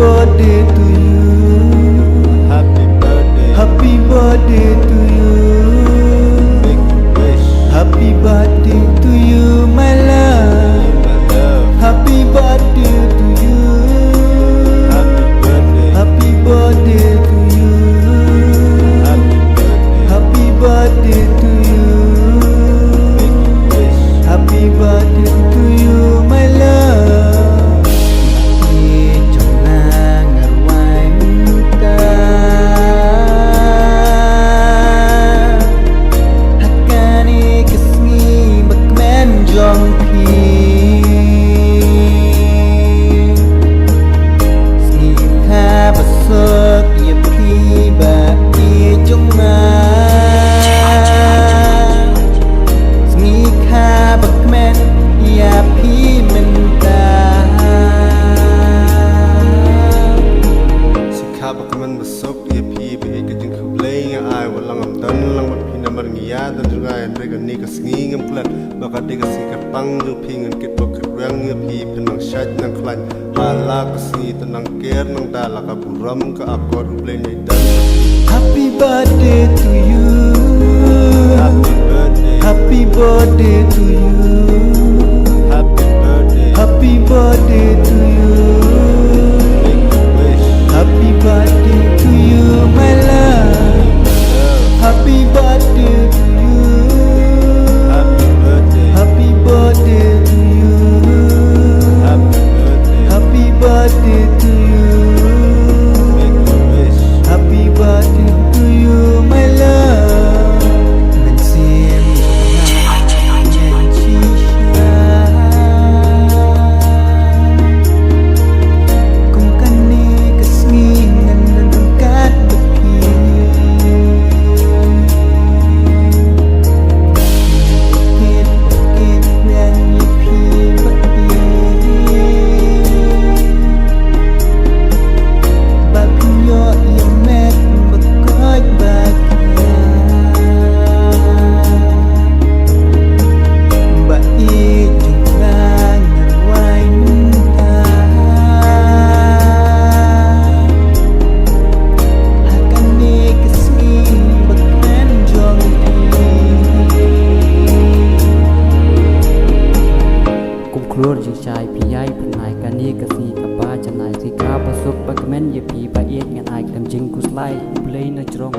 birthday to you. Happy birthday. Happy birthday to you. Big wish. Happy birthday to you, my love. My love. Happy birthday to you. Happy birthday. Happy birthday to you. Happy birthday. Happy birthday to you. Big wish. Happy birthday to you, my love. Jong ngarwai muka. Hakani kesngi kmen jong sni kha basok ye phi ba ye jong na sni kha kmen ya phi men ta Sikha bakaman masok ye phi be ka jing khublei nga ai walang am dan lang mat phi namar ngiya dan juga andre ka ni ka sngi ngam klat baka de ka sikar pang ju phi ngan kit bak rang ye phi penang shat nang klan hala ka sngi tanang ker nang dala ka buram ka akor khublei nei dan. Happy birthday to you. Happy birthday. Happy birthday to you. Happy birthday. Happy birthday to you. Big wish. Happy birthday to you, my love. Love. Happy birthday to you. Happy birthday. Happy birthday to you. Happy birthday. Happy birthday to you. Make a wish. Happy birthday to you, my love. Mynsiem jong shisha. Kung kani kesngi ngan kat bepi. Kit yang ye pi bepi. Bakyo ye met bakoj bakya. Ba i juga ngarwai muka. Akan ni kesni bakman jong Kum khlor ji chai pi yai phnai kani kasi kapa janai si ka pasuk bakmen ye pi ba et ngan ai kam jing kuslai play na jrong